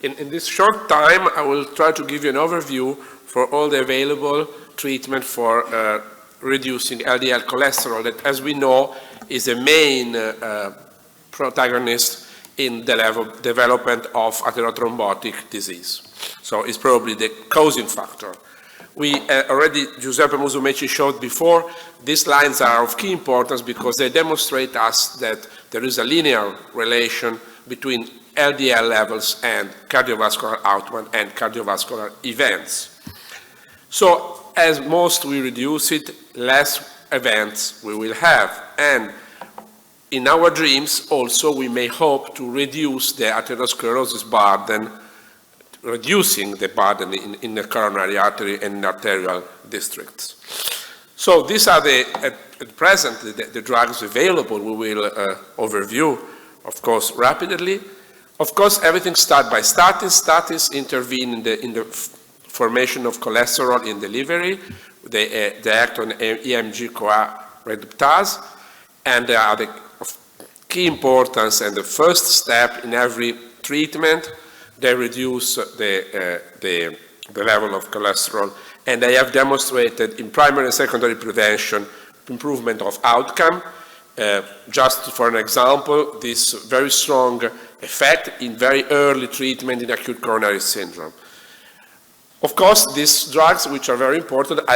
In this short time, I will try to give you an overview for all the available treatment for reducing LDL cholesterol that, as we know, is a main protagonist in the development of atherothrombotic disease. So it's probably the causing factor. We already, Giuseppe Musumeci showed before, these lines are of key importance because they demonstrate us that there is a linear relation between LDL levels and cardiovascular outcome and cardiovascular events. So as most we reduce it, less events we will have. And in our dreams also we may hope to reduce the atherosclerosis burden, reducing the burden in the coronary artery and arterial districts. So these are at present the drugs available. We will overview, of course, rapidly. Of course, everything starts by statins. Statins intervene in the formation of cholesterol in the liver. They act on EMG-CoA reductase, and they are of key importance and the first step in every treatment. They reduce the level of cholesterol, and they have demonstrated in primary and secondary prevention improvement of outcome. Just for an example, this very strong effect in very early treatment in acute coronary syndrome. Of course, these drugs, which are very important,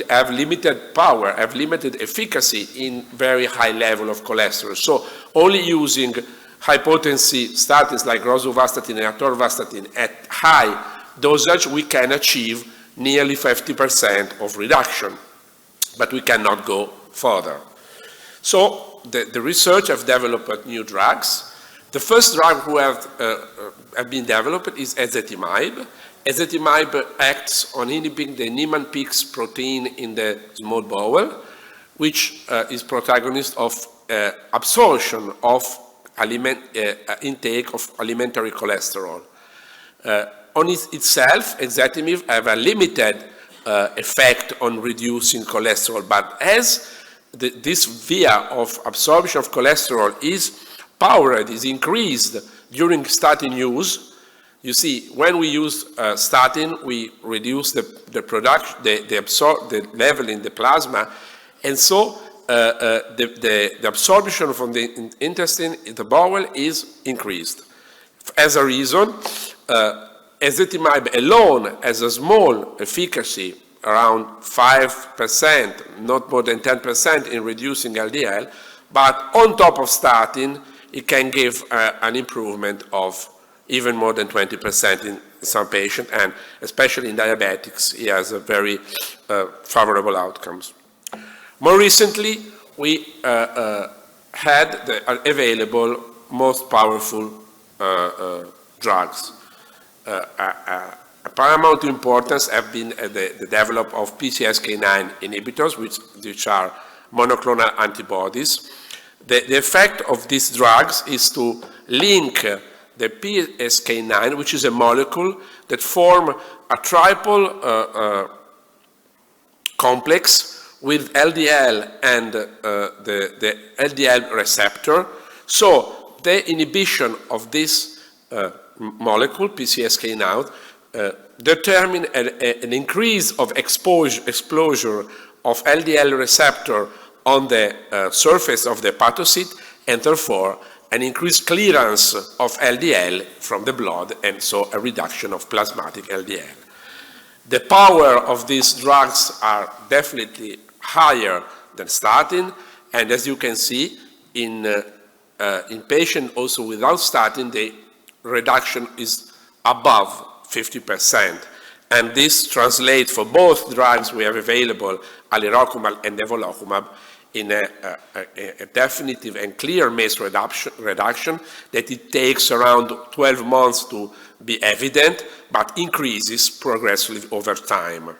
have limited power, have limited efficacy in very high level of cholesterol. So only using high-potency statins like rosuvastatin and atorvastatin at high dosage, we can achieve nearly 50% of reduction, but we cannot go further. So the research have developed new drugs. The first drug who have been developed is ezetimibe. Ezetimibe acts on inhibiting the Niemann-Pick's protein in the small bowel, which is protagonist of absorption of intake of alimentary cholesterol. On itself, ezetimibe have a limited effect on reducing cholesterol, but as this via of absorption of cholesterol is powered, is increased during statin use. You see, when we use statin, we reduce the production, the level in the plasma, and so the absorption from the intestine, the bowel, is increased. As a reason, ezetimibe alone has a small efficacy, around 5%, not more than 10% in reducing LDL, but on top of statin, it can give an improvement of even more than 20% in some patients, and especially in diabetics, it has a very favorable outcomes. More recently, we had the available most powerful drugs. A paramount importance have been the development of PCSK9 inhibitors, which are monoclonal antibodies. The effect of these drugs is to link the PCSK9, which is a molecule that form a triple complex with LDL and the LDL receptor. So the inhibition of this molecule, PCSK9, determine an increase of exposure of LDL receptor on the surface of the hepatocyte, and therefore an increased clearance of LDL from the blood, and so a reduction of plasmatic LDL. The power of these drugs are definitely higher than statin, and as you can see, in patients also without statin, the reduction is above 50%. And this translates for both drugs we have available, alirocumab and nevolocumab, in a definitive and clear MACE reduction that it takes around 12 months to be evident, but increases progressively over time.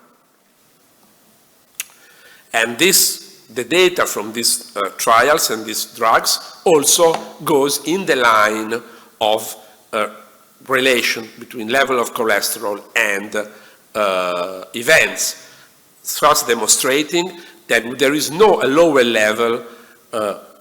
And the data from these trials and these drugs also goes in the line of relation between level of cholesterol and events, thus demonstrating that there is no lower level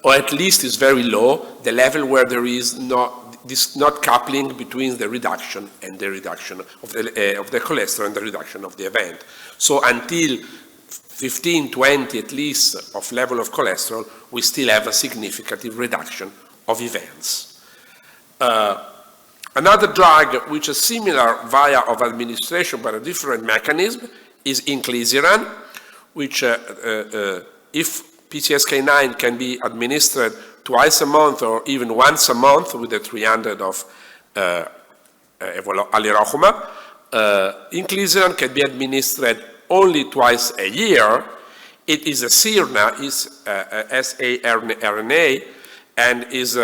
or at least is very low, the level where there is not coupling between the reduction and the reduction of the cholesterol and the reduction of the event. So until 15, 20 at least of level of cholesterol, we still have a significant reduction of events. Another drug which is similar via of administration but a different mechanism is inclisiran, which if PCSK9 can be administered twice a month or even once a month with the 300 of alirocumab, inclisiran can be administered only twice a year. It is a siRNA, is saRNA, and is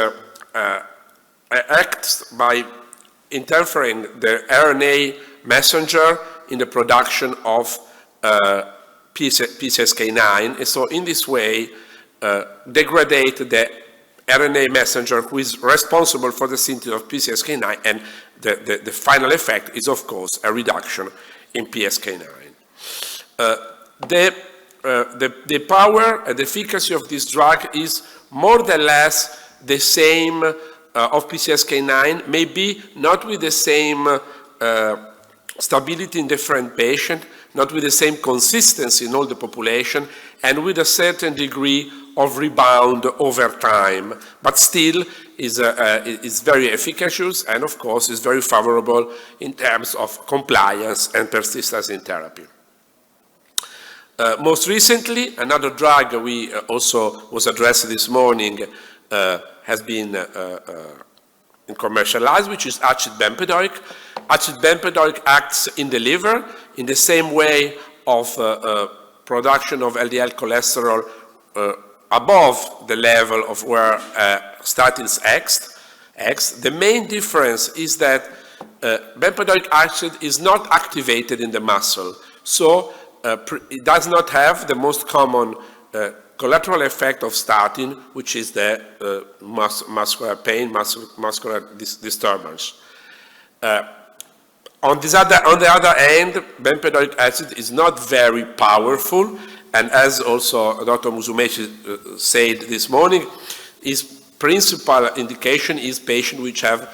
acts by interfering the RNA messenger in the production of PCSK9, and so in this way degrade the RNA messenger who is responsible for the synthesis of PCSK9, and the final effect is, of course, a reduction in PCSK9. The power and efficacy of this drug is more or less the same of PCSK9, maybe not with the same stability in different patients, not with the same consistency in all the population, and with a certain degree of rebound over time, but still is very efficacious and, of course, is very favorable in terms of compliance and persistence in therapy. Most recently, another drug we also was addressed this morning has been commercialized, which is acid bempedoic. Acid bempedoic acts in the liver in the same way of production of LDL cholesterol above the level of where statins acts. The main difference is that bempedoic acid is not activated in the muscle, so it does not have the most common collateral effect of statin, which is the muscular pain, muscular disturbance. On the other hand, bempedoic acid is not very powerful, and as also Dr. Musumeci said this morning, his principal indication is patients which have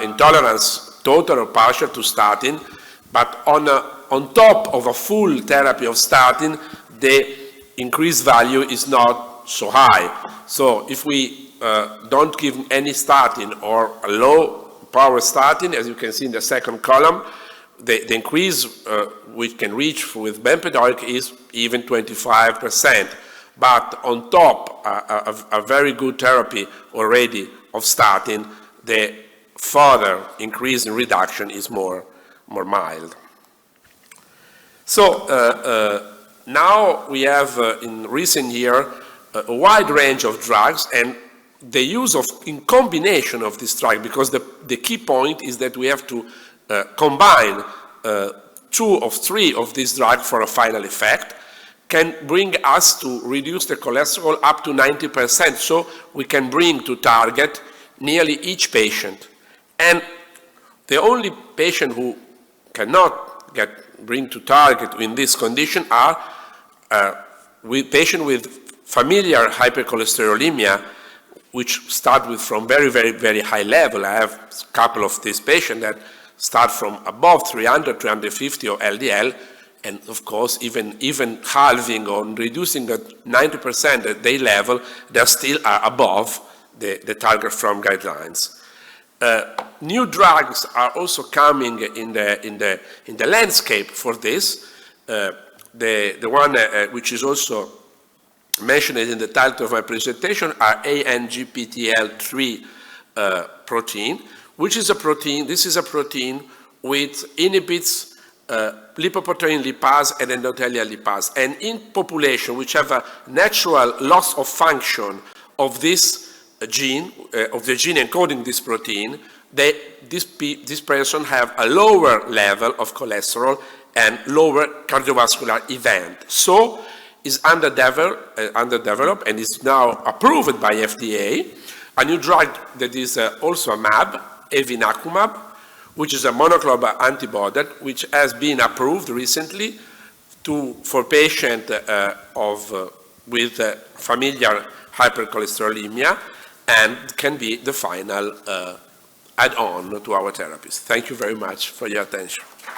intolerance, total or partial, to statin, but on top of a full therapy of statin, the increased value is not so high. So if we don't give any statin or a low power statin, as you can see in the second column, the increase we can reach with bempedoic is even 25%. But on top, a very good therapy already of statin, the further increase in reduction is more mild. So now we have in recent year a wide range of drugs, and the use in combination of this drug, because the key point is that we have to combine 2 or 3 of these drugs for a final effect, can bring us to reduce the cholesterol up to 90%, so we can bring to target nearly each patient. And the only patient who cannot bring to target in this condition are patients with familiar hypercholesterolemia, which start from very, very, very high level. I have a couple of these patients that start from above 300, 350 of LDL, and of course, even halving or reducing the 90% at their level, they still are above the target from guidelines. New drugs are also coming in the landscape for this. The one which is also mentioned in the title of my presentation are ANGPTL3 protein, which is a protein. This is a protein which inhibits lipoprotein lipase and endothelial lipase. And in population which have a natural loss of function of this gene, of the gene encoding this protein, this person have a lower level of cholesterol and lower cardiovascular event. So is underdeveloped and is now approved by FDA. A new drug that is also a MAB, evinacumab, which is a monoclonal antibody, which has been approved recently for patients with familiar hypercholesterolemia and can be the final add-on to our therapies. Thank you very much for your attention.